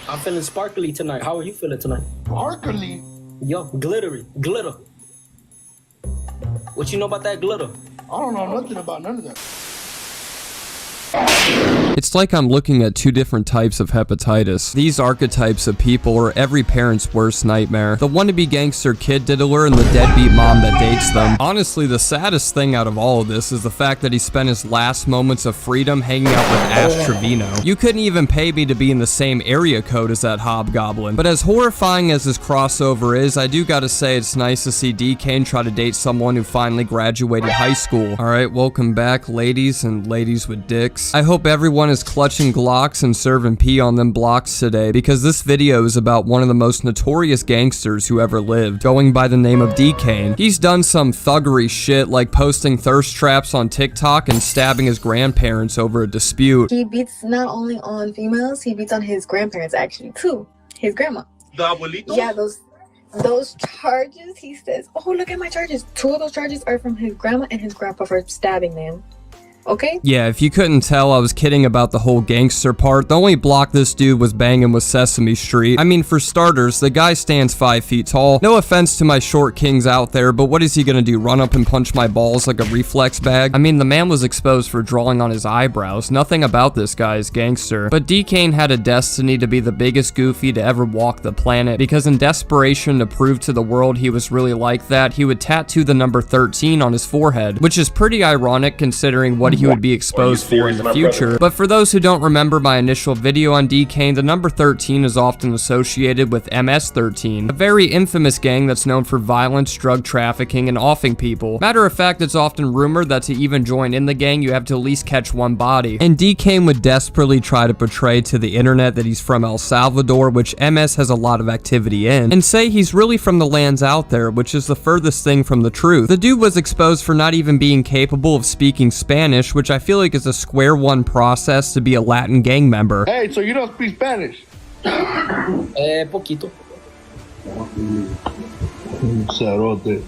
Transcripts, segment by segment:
I'm feeling sparkly tonight. How are you feeling tonight? Sparkly? Yo, glittery. Glitter. What you know about that glitter? I don't know nothing about none of that. It's like I'm looking at two different types of hepatitis. These archetypes of people are every parent's worst nightmare. The wannabe gangster kid diddler and the deadbeat mom that dates them. Honestly, the saddest thing out of all of this is the fact that he spent his last moments of freedom hanging out with Ash Trevino. You couldn't even pay me to be in the same area code as that hobgoblin. But as horrifying as this crossover is, I do gotta say it's nice to see Dkane try to date someone who finally graduated high school. Alright, welcome back, ladies and ladies with dicks. I hope everyone is clutching Glocks and serving pee on them blocks today, because this video is about one of the most notorious gangsters who ever lived, going by the name of Dkane. He's done some thuggery shit like posting thirst traps on TikTok and stabbing his grandparents over a dispute. He beats not only on females, he beats on his grandparents actually too. His grandma. The abuelito? Yeah, those charges, he says, oh, look at my charges. 2 of those charges are from his grandma and his grandpa for stabbing them. Okay? Yeah, if you couldn't tell, I was kidding about the whole gangster part. The only block this dude was banging was Sesame Street. I mean, for starters, the guy stands 5 feet tall. No offense to my short kings out there, but what is he gonna do, run up and punch my balls like a reflex bag? I mean, the man was exposed for drawing on his eyebrows. Nothing about this guy is gangster. But Dkane had a destiny to be the biggest goofy to ever walk the planet, because in desperation to prove to the world he was really like that, he would tattoo the number 13 on his forehead, which is pretty ironic considering what he would be exposed for in the future. But for those who don't remember my initial video on Dkane, the number 13 is often associated with MS-13, a very infamous gang that's known for violence, drug trafficking, and offing people. Matter of fact, it's often rumored that to even join in the gang, you have to at least catch one body. And Dkane would desperately try to portray to the internet that he's from El Salvador, which MS has a lot of activity in, and say he's really from the lands out there, which is the furthest thing from the truth. The dude was exposed for not even being capable of speaking Spanish, which I feel like is a square one process to be a Latin gang member. Hey, so you don't speak Spanish? Poquito. Cerote.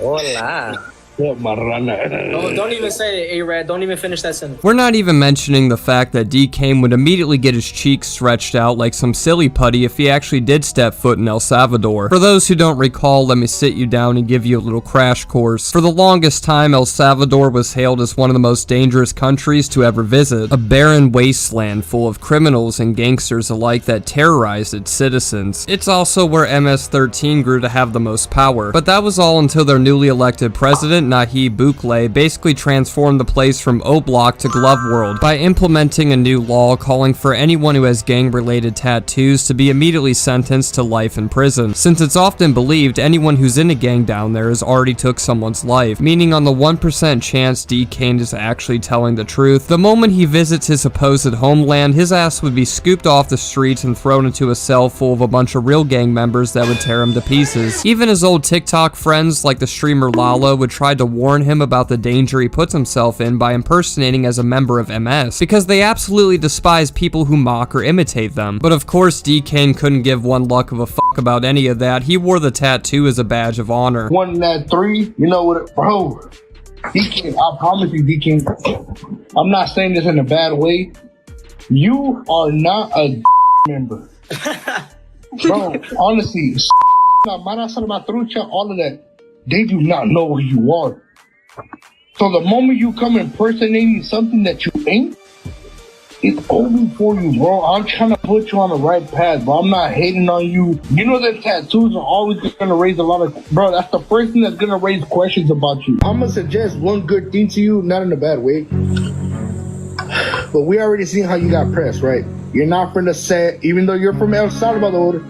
Hola. Marrana. Don't even say it, A-Rad. Don't even finish that sentence. We're not even mentioning the fact that Dkane would immediately get his cheeks stretched out like some silly putty if he actually did step foot in El Salvador. For those who don't recall, let me sit you down and give you a little crash course. For the longest time, El Salvador was hailed as one of the most dangerous countries to ever visit. A barren wasteland full of criminals and gangsters alike that terrorized its citizens. It's also where MS-13 grew to have the most power. But that was all until their newly elected president, Nayib Bukele, basically transformed the place from O-Block to Glove World by implementing a new law calling for anyone who has gang-related tattoos to be immediately sentenced to life in prison, since it's often believed anyone who's in a gang down there has already took someone's life, meaning on the 1% chance Dkane is actually telling the truth, the moment he visits his supposed homeland, his ass would be scooped off the streets and thrown into a cell full of a bunch of real gang members that would tear him to pieces. Even his old TikTok friends like the streamer Lala would try to warn him about the danger he puts himself in by impersonating as a member of MS, because they absolutely despise people who mock or imitate them. But of course, Dkane couldn't give one luck of a fuck about any of that. He wore the tattoo as a badge of honor. 1 in that 3, you know what, bro? Dkane, I promise you, Dkane, I'm not saying this in a bad way. You are not a member. Bro, honestly, all of that. They do not know who you are. So the moment you come impersonating something that you ain't, it's over for you, bro. I'm trying to put you on the right path, bro. I'm not hating on you. You know that tattoos are always gonna raise a lot of, bro, that's the first thing that's gonna raise questions about you. I'm gonna suggest one good thing to you, not in a bad way, but we already seen how you got pressed, right? You're not from the set, even though you're from El Salvador,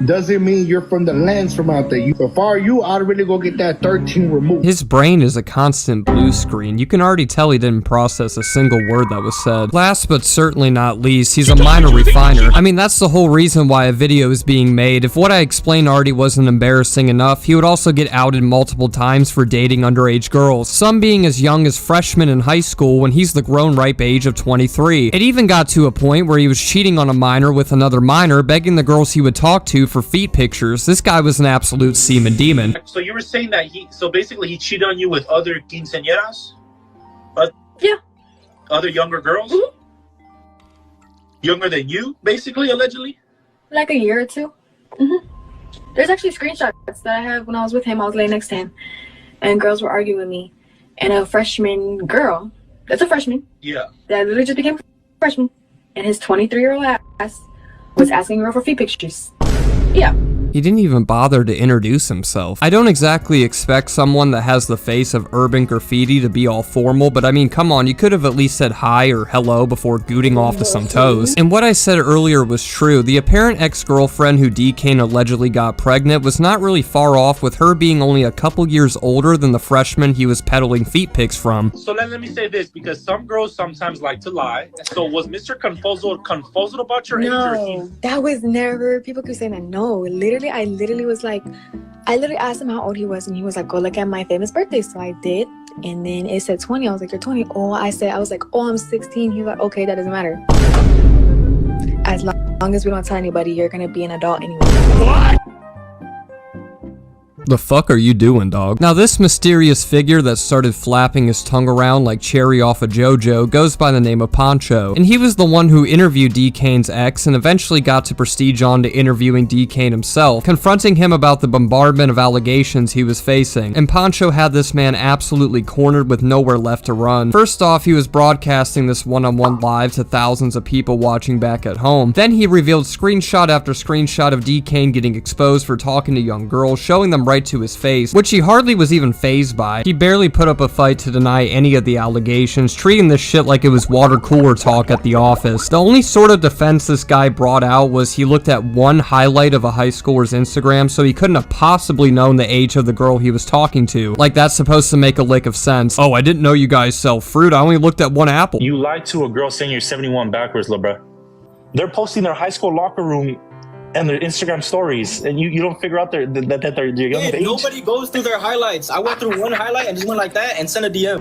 doesn't mean you're from the lands from out there. If I were you, I'd really go get that 13 removed. His brain is a constant blue screen. You can already tell he didn't process a single word that was said. Last but certainly not least, he's a minor refiner. I mean, that's the whole reason why a video is being made. If what I explained already wasn't embarrassing enough, he would also get outed multiple times for dating underage girls, some being as young as freshmen in high school when he's the grown ripe age of 23. It even got to a point where he was cheating on a minor with another minor, begging the girls he would talk to for feet pictures. This guy was an absolute semen demon. So you were saying that basically he cheated on you with other quinceañeras? Yeah. Other younger girls? Mm-hmm. younger than you, basically, allegedly? Like a year or two. There's actually screenshots that I have when I was with him. I was laying next to him, and girls were arguing with me, and a freshman girl, that's a freshman, Yeah. that literally just became a freshman, and his 23-year-old ass was asking her for feet pictures. Yeah. He didn't even bother to introduce himself. I don't exactly expect someone that has the face of urban graffiti to be all formal, but I mean, come on, you could have at least said hi or hello before gooting off to some toes. And what I said earlier was true. The apparent ex-girlfriend who Dkane allegedly got pregnant was not really far off, with her being only a couple years older than the freshman he was peddling feet pics from. So let me say this, because some girls sometimes like to lie. So was Mr. Confuzzled about your age? Or No, that was never, people keep saying that. No, I literally was like, I literally asked him how old he was, and he was like, go look at my famous birthday. So I did, and then it said 20. I was like, you're 20. Oh, I was like, oh, I'm 16. He was like, okay, that doesn't matter. As long as we don't tell anybody, you're gonna be an adult anyway. What? The fuck are you doing, dog? Now, this mysterious figure that started flapping his tongue around like Cherry off a JoJo goes by the name of Poncho, and he was the one who interviewed Dkane's ex and eventually got to prestige on to interviewing Dkane himself, confronting him about the bombardment of allegations he was facing, and Poncho had this man absolutely cornered with nowhere left to run. First off, he was broadcasting this one-on-one live to thousands of people watching back at home. Then he revealed screenshot after screenshot of Dkane getting exposed for talking to young girls, showing them right to his face, which he hardly was even fazed by. He barely put up a fight to deny any of the allegations, treating this shit like it was water cooler talk at the office. The only sort of defense this guy brought out was he looked at one highlight of a high schooler's Instagram, so he couldn't have possibly known the age of the girl he was talking to. Like, that's supposed to make a lick of sense. Oh, I didn't know you guys sell fruit. I only looked at one apple. You lied to a girl saying you're 71 backwards, lil' bruh. They're posting their high school locker room and their Instagram stories, and you don't figure out that they're young age. Nobody goes through their highlights. I went through one highlight and just went like that and sent a DM.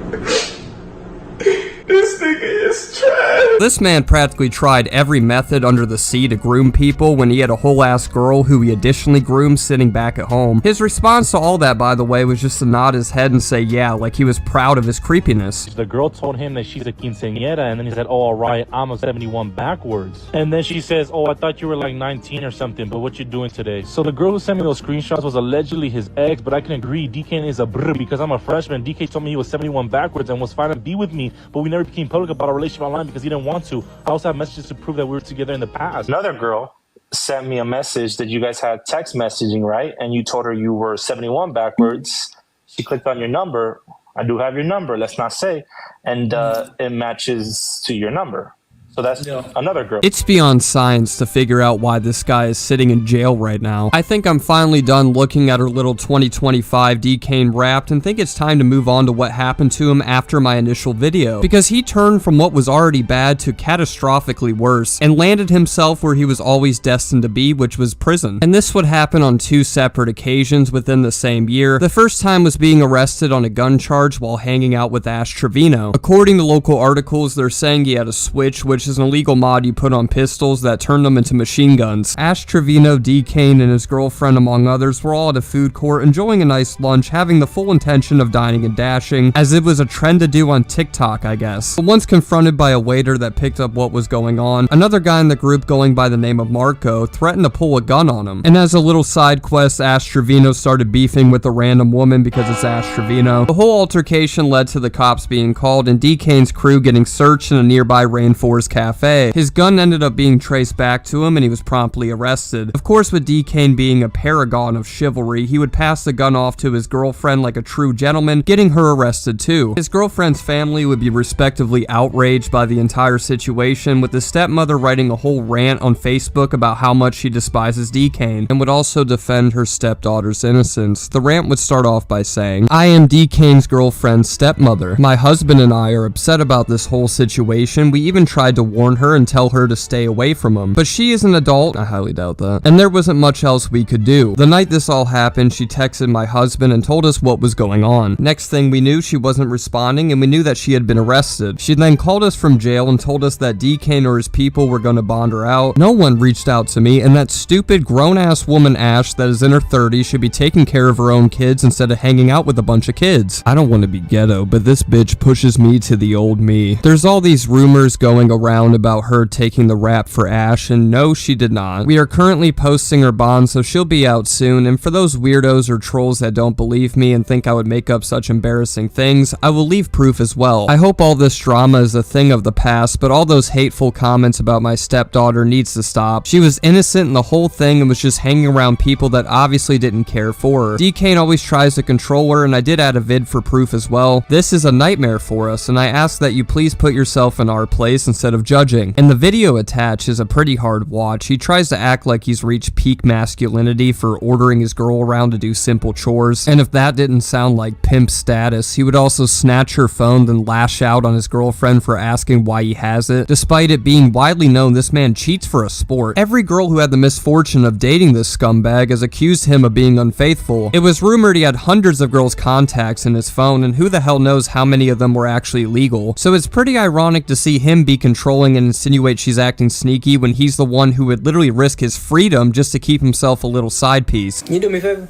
This nigga is trash. This man practically tried every method under the sea to groom people when he had a whole ass girl who he additionally groomed sitting back at home. His response to all that, by the way, was just to nod his head and say yeah, like he was proud of his creepiness. The girl told him that she's a quinceañera, and then he said, oh, all right, I'm a 71 backwards. And then she says, oh, I thought you were like 19 or something, but what you doing today? So the girl who sent me those screenshots was allegedly his ex, but I can agree, Dkane is a brr because I'm a freshman. Dkane told me he was 71 backwards and was fine to be with me, but we never became public about our relationship online because he didn't want to. I also have messages to prove that we were together in the past. Another girl sent me a message that you guys had text messaging, right? And you told her you were 71 backwards. She clicked on your number. I do have your number, let's not say. And it matches to your number. So that's another girl. It's beyond science to figure out why this guy is sitting in jail right now. I think I'm finally done looking at our little 2025 Dkane Wrapped and think it's time to move on to what happened to him after my initial video, because he turned from what was already bad to catastrophically worse and landed himself where he was always destined to be, which was prison. And this would happen on two separate occasions within the same year. The first time was being arrested on a gun charge while hanging out with Ash Trevino. According to local articles, they're saying he had a switch, which is an illegal mod you put on pistols that turned them into machine guns. Ash Trevino, Dkane, and his girlfriend, among others, were all at a food court enjoying a nice lunch, having the full intention of dining and dashing, as it was a trend to do on TikTok, I guess. But once confronted by a waiter that picked up what was going on, another guy in the group going by the name of Marco threatened to pull a gun on him. And as a little side quest, Ash Trevino started beefing with a random woman because it's Ash Trevino. The whole altercation led to the cops being called and Dkane's crew getting searched in a nearby rainforest cafe. His gun ended up being traced back to him and he was promptly arrested. Of course, with Dkane being a paragon of chivalry, he would pass the gun off to his girlfriend like a true gentleman, getting her arrested too. His girlfriend's family would be respectively outraged by the entire situation, with the stepmother writing a whole rant on Facebook about how much she despises Dkane and would also defend her stepdaughter's innocence. The rant would start off by saying, I am Dkane's girlfriend's stepmother. My husband and I are upset about this whole situation. We even tried to warn her and tell her to stay away from him, but she is an adult, I highly doubt that, and there wasn't much else we could do. The night this all happened, she texted my husband and told us what was going on. Next thing we knew, she wasn't responding and we knew that she had been arrested. She then called us from jail and told us that Dkane or his people were going to bond her out. No one reached out to me, and that stupid grown-ass woman Ash that is in her 30s should be taking care of her own kids instead of hanging out with a bunch of kids. I don't want to be ghetto, but this bitch pushes me to the old me. There's all these rumors going around around about her taking the rap for Ash, and no, she did not. We are currently posting her bond, so she'll be out soon, and for those weirdos or trolls that don't believe me and think I would make up such embarrassing things, I will leave proof as well. I hope all this drama is a thing of the past, but all those hateful comments about my stepdaughter needs to stop. She was innocent in the whole thing and was just hanging around people that obviously didn't care for her. Dkane always tries to control her, and I did add a vid for proof as well. This is a nightmare for us, and I ask that you please put yourself in our place instead of judging. And the video attached is a pretty hard watch. He tries to act like he's reached peak masculinity for ordering his girl around to do simple chores, and if that didn't sound like pimp status, he would also snatch her phone then lash out on his girlfriend for asking why he has it, despite it being widely known this man cheats for a sport. Every girl who had the misfortune of dating this scumbag has accused him of being unfaithful. It was rumored he had hundreds of girls' contacts in his phone, and who the hell knows how many of them were actually legal. So it's pretty ironic to see him be controlling and insinuate she's acting sneaky when he's the one who would literally risk his freedom just to keep himself a little side piece. Can you do me a favor?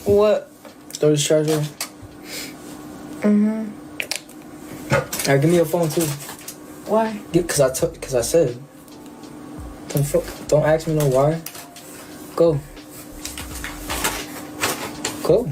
What? Throw this charger. Alright, give me your phone too. Why? Cause I said. Don't ask me no why. Go. Go.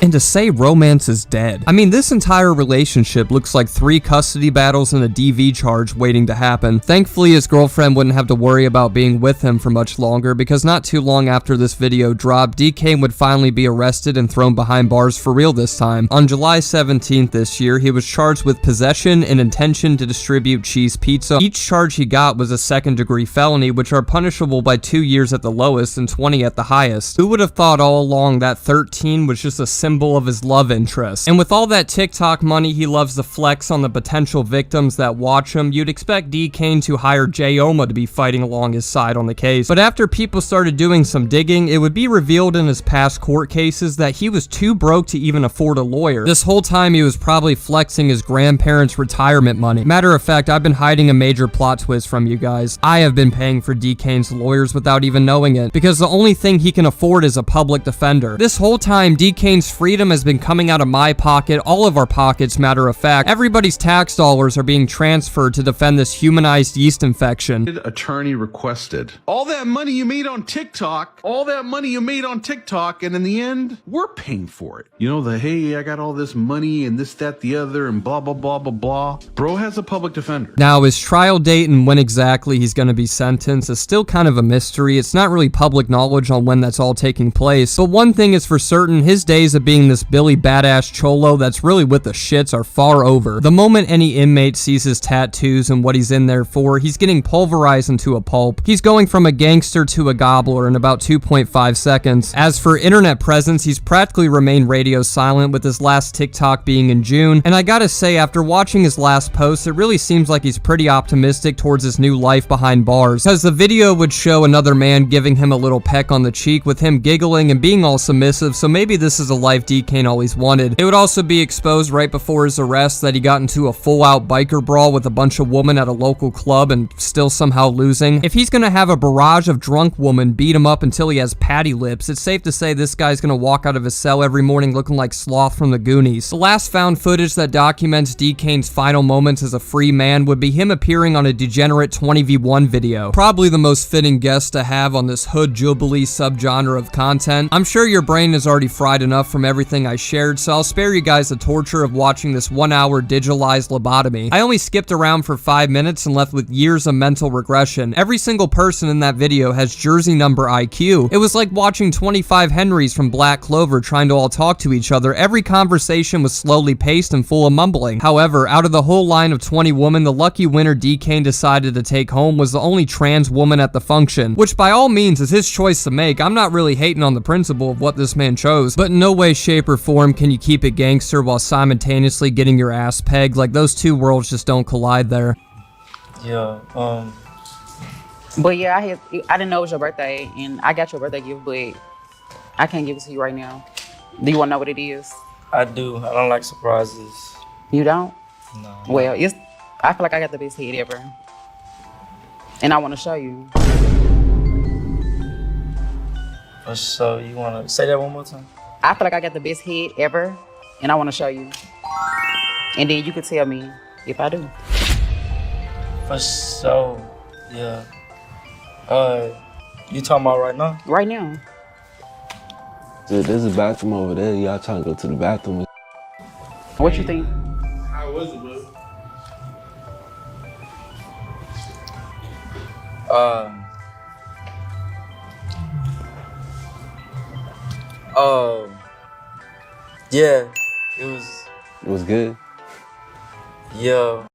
And to say romance is dead. I mean, this entire relationship looks like 3 custody battles and a DV charge waiting to happen. Thankfully, his girlfriend wouldn't have to worry about being with him for much longer, because not too long after this video dropped, Dkane would finally be arrested and thrown behind bars for real this time. On July 17th this year, he was charged with possession and intention to distribute cheese pizza. Each charge he got was a second-degree felony, which are punishable by 2 years at the lowest and 20 at the highest. Who would have thought all along that 13 was just a symbol of his love interest? And with all that TikTok money he loves to flex on the potential victims that watch him, you'd expect Dkane to hire Jayoma to be fighting along his side on the case. But after people started doing some digging, it would be revealed in his past court cases that he was too broke to even afford a lawyer. This whole time he was probably flexing his grandparents' retirement money. Matter of fact, I've been hiding a major plot twist from you guys. I have been paying for Dkane's lawyers without even knowing it, because the only thing he can afford is a public defender. This whole time, Dkane's freedom has been coming out of my pocket, all of our pockets, matter of fact. Everybody's tax dollars are being transferred to defend this humanized yeast infection. Attorney requested. All that money you made on TikTok, and in the end, we're paying for it. You know, hey, I got all this money and this, that, the other, and blah, blah, blah, blah, blah. Bro has a public defender. Now, his trial date and when exactly he's going to be sentenced is still kind of a mystery. It's not really public knowledge on when that's all taking place, but one thing is for certain, his days of being this Billy badass cholo that's really with the shits are far over. The moment any inmate sees his tattoos and what he's in there for, he's getting pulverized into a pulp. He's going from a gangster to a gobbler in about 2.5 seconds. As for internet presence, he's practically remained radio silent, with his last TikTok being in June, and I gotta say, after watching his last post, it really seems like he's pretty optimistic towards his new life behind bars, because the video would show another man giving him a little peck on the cheek with him giggling and being all submissive, so maybe this is a life Dkane always wanted. It would also be exposed right before his arrest that he got into a full-out biker brawl with a bunch of women at a local club and still somehow losing. If he's gonna have a barrage of drunk women beat him up until he has patty lips, it's safe to say this guy's gonna walk out of his cell every morning looking like Sloth from the Goonies. The last found footage that documents Dkane's final moments as a free man would be him appearing on a degenerate 20v1 video. Probably the most fitting guest to have on this hood jubilee subgenre of content. I'm sure your brain is already fried enough from everything I shared, so I'll spare you guys the torture of watching this 1-hour digitalized lobotomy. I only skipped around for 5 minutes and left with years of mental regression. Every single person in that video has jersey number IQ. It was like watching 25 Henrys from Black Clover trying to all talk to each other. Every conversation was slowly paced and full of mumbling. However, out of the whole line of 20 women, the lucky winner Dkane decided to take home was the only trans woman at the function, which by all means is his choice to make. I'm not really hating on the principle of what this man chose, but in no way, shape, or form can you keep it gangster while simultaneously getting your ass pegged. Like, those two worlds just don't collide there. Yeah, But yeah, I didn't know it was your birthday, and I got your birthday gift, but I can't give it to you right now. Do you want to know what it is? I do. I don't like surprises. You don't? No. Well, I feel like I got the best head ever, and I want to show you. So you want to say that one more time? I feel like I got the best head ever, and I want to show you. And then you could tell me if I do. For sure. Yeah. You talking about right now? Right now. Dude, there's a bathroom over there. Y'all trying to go to the bathroom. What you think? How was it, bro? Yeah, It was good. yeah.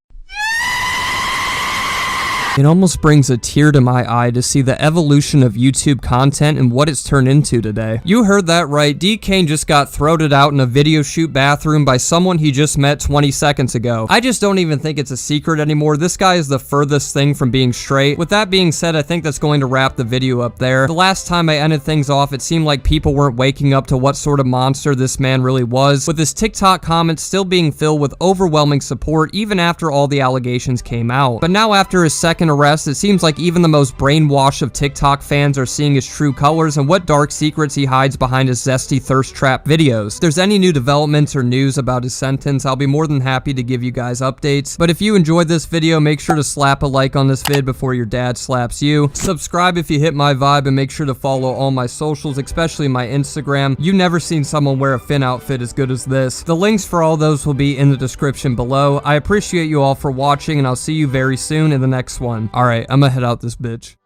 It almost brings a tear to my eye to see the evolution of YouTube content and what it's turned into today. You heard that right, Dkane just got throated out in a video shoot bathroom by someone he just met 20 seconds ago. I just don't even think it's a secret anymore. This guy is the furthest thing from being straight. With that being said, I think that's going to wrap the video up there. The last time I ended things off, it seemed like people weren't waking up to what sort of monster this man really was, with his TikTok comments still being filled with overwhelming support even after all the allegations came out. But now after his second arrest, it seems like even the most brainwashed of TikTok fans are seeing his true colors and what dark secrets he hides behind his zesty thirst trap videos. If there's any new developments or news about his sentence, I'll be more than happy to give you guys updates. But if you enjoyed this video, make sure to slap a like on this vid before your dad slaps you. Subscribe if you hit my vibe, and make sure to follow all my socials, especially my Instagram. You've never seen someone wear a Finn outfit as good as this. The links for all those will be in the description below. I appreciate you all for watching, and I'll see you very soon in the next one. Alright, I'm gonna head out this bitch.